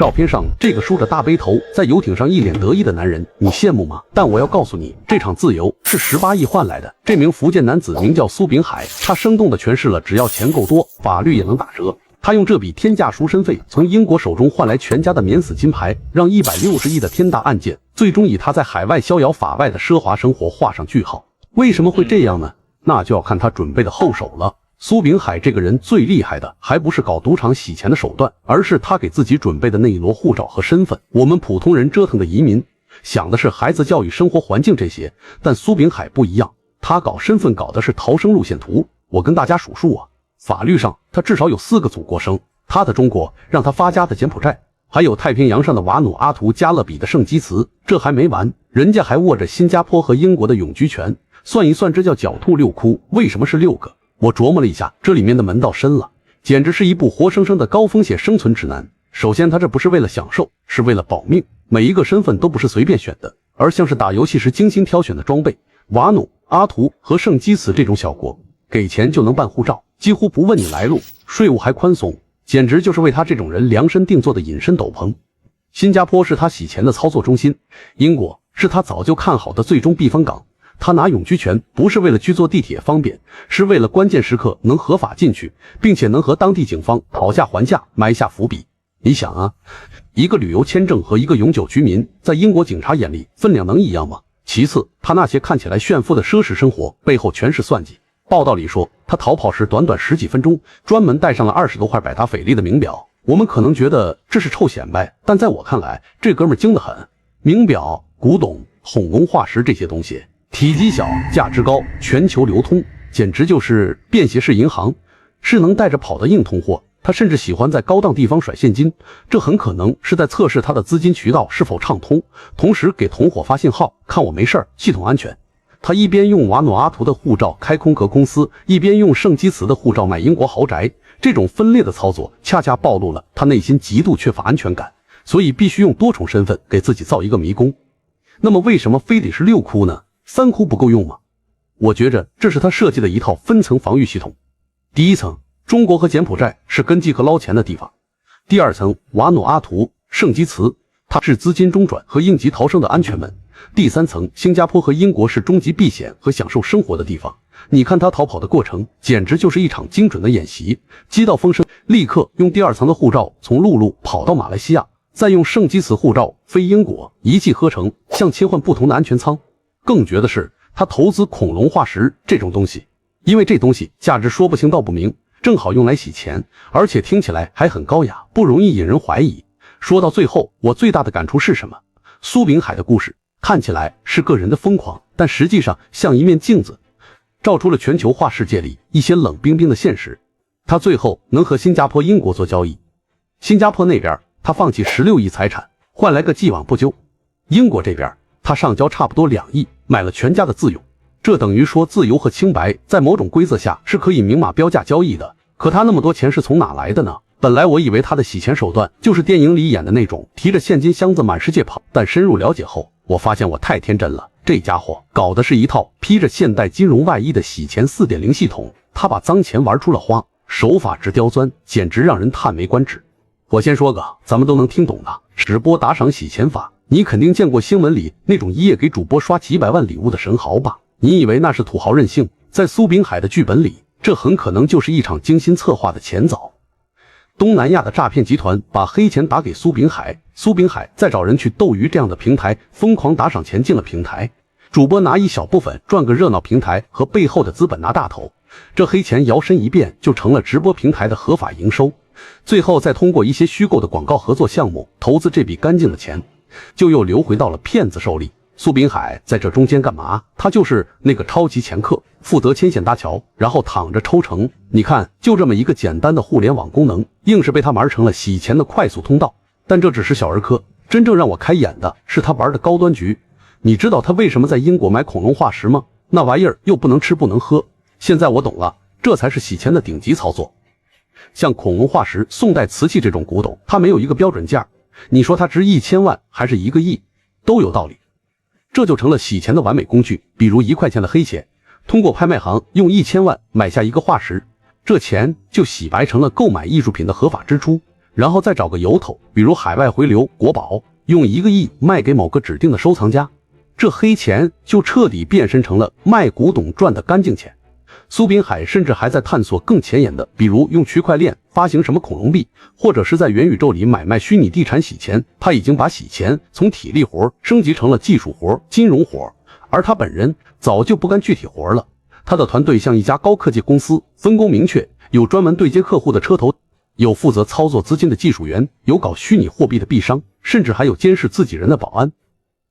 照片上这个梳着大背头，在游艇上一脸得意的男人，你羡慕吗？但我要告诉你，这场自由是18亿换来的。这名福建男子名叫苏炳海，他生动地诠释了只要钱够多，法律也能打折。他用这笔天价赎身费，从英国手中换来全家的免死金牌，让160亿的天大案件，最终以他在海外逍遥法外的奢华生活画上句号。为什么会这样呢？那就要看他准备的后手了。苏炳海这个人最厉害的，还不是搞赌场洗钱的手段，而是他给自己准备的那一摞护照和身份。我们普通人折腾的移民，想的是孩子教育、生活环境这些，但苏炳海不一样，他搞身份搞的是逃生路线图。我跟大家数数啊，法律上他至少有4个祖国生，他的中国，让他发家的柬埔寨，还有太平洋上的瓦努阿图、加勒比的圣基茨。这还没完，人家还握着新加坡和英国的永居权。算一算，这叫狡兔6窟。为什么是6个？我琢磨了一下，这里面的门道深了，简直是一部活生生的高风险生存指南。首先，他这不是为了享受，是为了保命。每一个身份都不是随便选的，而像是打游戏时精心挑选的装备。瓦努阿图和圣基茨这种小国，给钱就能办护照，几乎不问你来路，税务还宽松，简直就是为他这种人量身定做的隐身斗篷。新加坡是他洗钱的操作中心，英国是他早就看好的最终避风港。他拿永居权不是为了去坐地铁方便，是为了关键时刻能合法进去，并且能和当地警方讨价还价，埋下伏笔。你想啊，一个旅游签证和一个永久居民，在英国警察眼里分量能一样吗？其次，他那些看起来炫富的奢侈生活背后全是算计。报道里说，他逃跑时短短10几分钟，专门带上了20多块百达翡丽的名表。我们可能觉得这是臭显摆，但在我看来，这哥们儿精得很。名表、古董、恐龙化石这些东西，体积小，价值高，全球流通，简直就是便携式银行，是能带着跑的硬通货。他甚至喜欢在高档地方甩现金，这很可能是在测试他的资金渠道是否畅通，同时给同伙发信号，看我没事儿，系统安全。他一边用瓦努阿图的护照开空壳公司，一边用圣基茨的护照买英国豪宅，这种分裂的操作恰恰暴露了他内心极度缺乏安全感，所以必须用多重身份给自己造一个迷宫。那么为什么非得是6窟呢？3窟不够用吗？我觉着这是他设计的一套分层防御系统。第一层，中国和柬埔寨是跟饥渴捞钱的地方；第二层，瓦努阿图、圣基茨，它是资金中转和应急逃生的安全门；第三层，新加坡和英国是终极避险和享受生活的地方。你看他逃跑的过程，简直就是一场精准的演习。接到风声，立刻用第二层的护照从陆路跑到马来西亚，再用圣基茨护照飞英国，一气呵成，像切换不同的安全舱。更绝的是，他投资恐龙化石这种东西，因为这东西价值说不清道不明，正好用来洗钱，而且听起来还很高雅，不容易引人怀疑。说到最后，我最大的感触是什么？苏炳海的故事看起来是个人的疯狂，但实际上像一面镜子，照出了全球化世界里一些冷冰冰的现实。他最后能和新加坡、英国做交易，新加坡那边他放弃16亿财产，换来个既往不咎；英国这边他上交差不多2亿，买了全家的自由。这等于说自由和清白在某种规则下是可以明码标价交易的。可他那么多钱是从哪来的呢？本来我以为他的洗钱手段就是电影里演的那种提着现金箱子满世界跑，但深入了解后，我发现我太天真了。这家伙搞的是一套披着现代金融外衣的洗钱 4.0 系统，他把脏钱玩出了花，手法之刁钻，简直让人叹为观止。我先说个咱们都能听懂的直播打赏洗钱法。你肯定见过新闻里那种一夜给主播刷几百万礼物的神豪吧？你以为那是土豪任性？在苏炳海的剧本里，这很可能就是一场精心策划的钱枣。东南亚的诈骗集团把黑钱打给苏炳海，苏炳海再找人去斗鱼这样的平台疯狂打赏钱进了平台，主播拿一小部分赚个热闹，平台和背后的资本拿大头，这黑钱摇身一变就成了直播平台的合法营收，最后再通过一些虚构的广告合作项目投资这笔干净的钱，就又流回到了骗子手里。苏炳海在这中间干嘛？他就是那个超级掮客，负责牵线搭桥，然后躺着抽成。你看，就这么一个简单的互联网功能，硬是被他玩成了洗钱的快速通道。但这只是小儿科，真正让我开眼的是他玩的高端局。你知道他为什么在英国买恐龙化石吗？那玩意儿又不能吃不能喝。现在我懂了，这才是洗钱的顶级操作。像恐龙化石、宋代瓷器这种古董，它没有一个标准价，你说它值1000万还是1个亿，都有道理。这就成了洗钱的完美工具。比如1块钱的黑钱，通过拍卖行用1000万买下一个化石，这钱就洗白成了购买艺术品的合法支出。然后再找个由头，比如海外回流、国宝，用1个亿卖给某个指定的收藏家，这黑钱就彻底变身成了卖古董赚的干净钱。苏炳海甚至还在探索更前沿的，比如用区块链发行什么恐龙币，或者是在元宇宙里买卖虚拟地产洗钱。他已经把洗钱从体力活升级成了技术活、金融活，而他本人早就不干具体活了。他的团队像一家高科技公司，分工明确，有专门对接客户的车头，有负责操作资金的技术员，有搞虚拟货币的币商，甚至还有监视自己人的保安。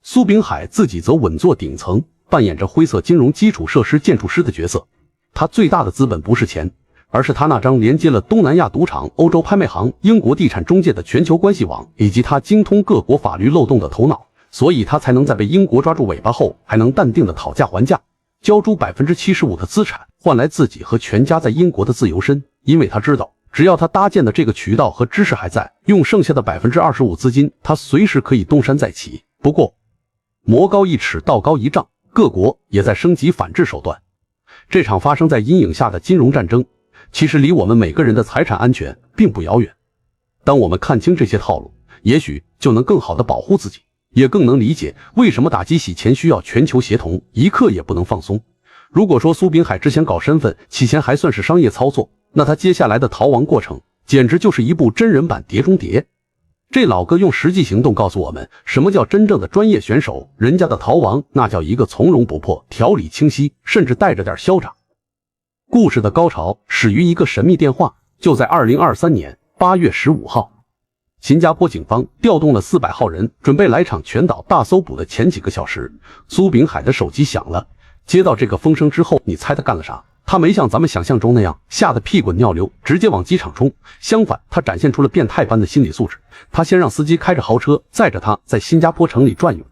苏炳海自己则稳坐顶层，扮演着灰色金融基础设施建筑师的角色。他最大的资本不是钱，而是他那张连接了东南亚赌场、欧洲拍卖行、英国地产中介的全球关系网，以及他精通各国法律漏洞的头脑。所以他才能在被英国抓住尾巴后，还能淡定的讨价还价，交出75%的资产，换来自己和全家在英国的自由身。因为他知道，只要他搭建的这个渠道和知识还在，用剩下的25%资金，他随时可以东山再起。不过，魔高一尺，道高一丈，各国也在升级反制手段。这场发生在阴影下的金融战争，其实离我们每个人的财产安全并不遥远。当我们看清这些套路，也许就能更好地保护自己，也更能理解为什么打击洗钱需要全球协同，一刻也不能放松。如果说苏炳海之前搞身份洗钱还算是商业操作，那他接下来的逃亡过程简直就是一部真人版碟中谍。这老哥用实际行动告诉我们，什么叫真正的专业选手，人家的逃亡那叫一个从容不迫，条理清晰，甚至带着点嚣张。故事的高潮始于一个神秘电话，就在2023年8月15号，新加坡警方调动了400号人，准备来场全岛大搜捕的前几个小时，苏炳海的手机响了。接到这个风声之后，你猜他干了啥？他没像咱们想象中那样吓得屁滚尿流，直接往机场冲。相反，他展现出了变态般的心理素质。他先让司机开着豪车载着他在新加坡城里转悠，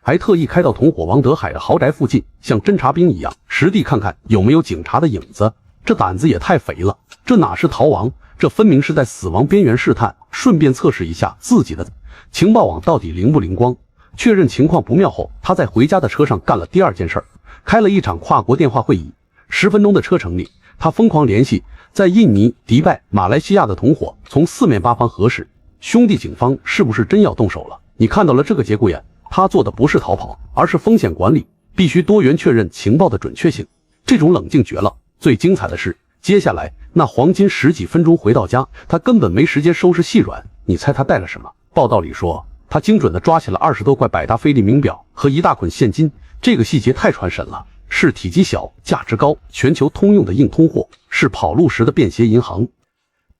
还特意开到同伙王德海的豪宅附近，像侦察兵一样实地看看有没有警察的影子。这胆子也太肥了，这哪是逃亡，这分明是在死亡边缘试探，顺便测试一下自己的情报网到底灵不灵光。确认情况不妙后，他在回家的车上干了第二件事，开了一场跨国电话会议。10分钟的车程里，他疯狂联系在印尼、迪拜、马来西亚的同伙，从四面八方核实，兄弟警方是不是真要动手了？你看到了这个节骨眼，他做的不是逃跑，而是风险管理，必须多元确认情报的准确性。这种冷静绝了。最精彩的是，接下来那黄金10几分钟回到家，他根本没时间收拾细软。你猜他带了什么？报道里说，他精准地抓起了20多块百达翡丽名表和一大捆现金，这个细节太传神了。是体积小、价值高、全球通用的硬通货，是跑路时的便携银行。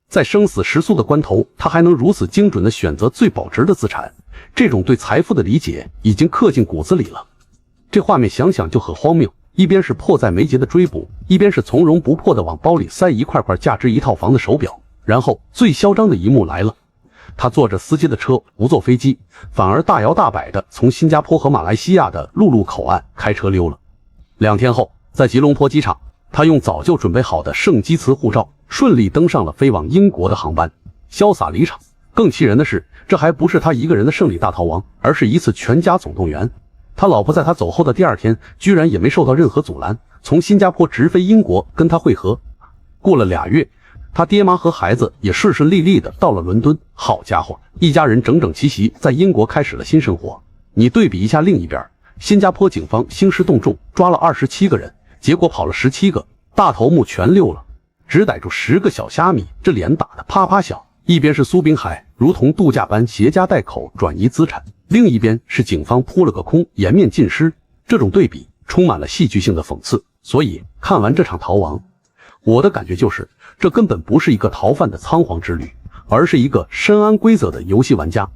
在生死时速的关头，他还能如此精准地选择最保值的资产，这种对财富的理解已经刻进骨子里了。这画面想想就很荒谬，一边是迫在眉睫的追捕，一边是从容不迫地往包里塞一块块价值1套房的手表。然后最嚣张的一幕来了，他坐着司机的车，不坐飞机，反而大摇大摆地从新加坡和马来西亚的陆路口岸开车溜了。2天后，在吉隆坡机场，他用早就准备好的圣基茨护照，顺利登上了飞往英国的航班，潇洒离场。更气人的是，这还不是他一个人的胜利大逃亡，而是一次全家总动员。他老婆在他走后的第2天，居然也没受到任何阻拦，从新加坡直飞英国跟他会合。过了2月，他爹妈和孩子也顺顺利利的到了伦敦。好家伙，一家人整整齐齐在英国开始了新生活。你对比一下另一边，新加坡警方兴师动众，抓了27个人，结果跑了17个，大头目全溜了，只逮住10个小虾米，这脸打得啪啪响。一边是苏炳海如同度假般携家带口转移资产，另一边是警方扑了个空，颜面尽失。这种对比充满了戏剧性的讽刺。所以看完这场逃亡，我的感觉就是，这根本不是一个逃犯的仓皇之旅，而是一个深谙规则的游戏玩家。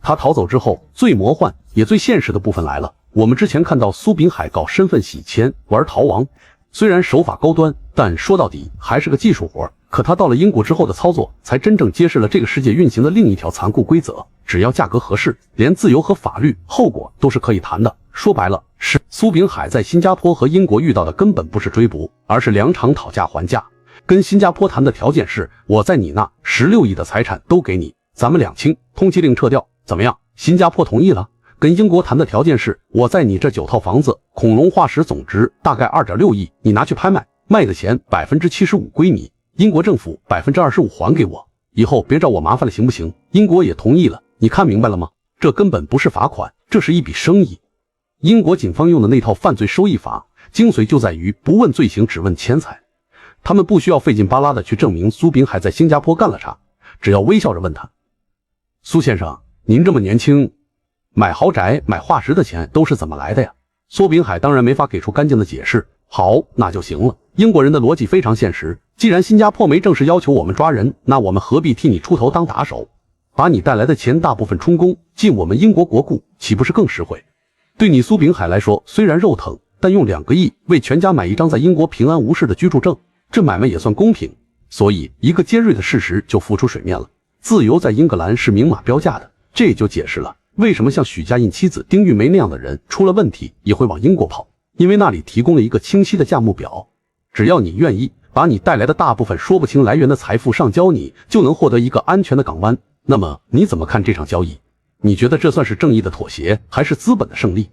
他逃走之后，最魔幻也最现实的部分来了。我们之前看到苏炳海搞身份洗钱玩逃亡，虽然手法高端，但说到底还是个技术活。可他到了英国之后的操作，才真正揭示了这个世界运行的另一条残酷规则：只要价格合适，连自由和法律后果都是可以谈的。说白了，是苏炳海在新加坡和英国遇到的根本不是追捕，而是2场讨价还价。跟新加坡谈的条件是，我在你那16亿的财产都给你，咱们2清，通缉令撤掉，怎么样？新加坡同意了。跟英国谈的条件是，我在你这9套房子，恐龙化石总值大概2.6亿，你拿去拍卖，卖的钱75%归你，英国政府25%还给我。以后别找我麻烦了，行不行？英国也同意了，你看明白了吗？这根本不是罚款，这是一笔生意。英国警方用的那套犯罪收益法，精髓就在于不问罪行，只问钱财。他们不需要费劲巴拉的去证明苏炳海在新加坡干了啥，只要微笑着问他：苏先生，您这么年轻，买豪宅、买化石的钱都是怎么来的呀？苏炳海当然没法给出干净的解释。好，那就行了。英国人的逻辑非常现实，既然新加坡没正式要求我们抓人，那我们何必替你出头当打手？把你带来的钱大部分充公进我们英国国库，岂不是更实惠？对你苏炳海来说，虽然肉疼，但用2个亿为全家买一张在英国平安无事的居住证，这买卖也算公平。所以一个尖锐的事实就浮出水面了，自由在英格兰是明码标价的。这也就解释了为什么像许家印妻子丁玉梅那样的人出了问题也会往英国跑，因为那里提供了一个清晰的价目表，只要你愿意把你带来的大部分说不清来源的财富上交，你就能获得一个安全的港湾。那么你怎么看这场交易？你觉得这算是正义的妥协，还是资本的胜利？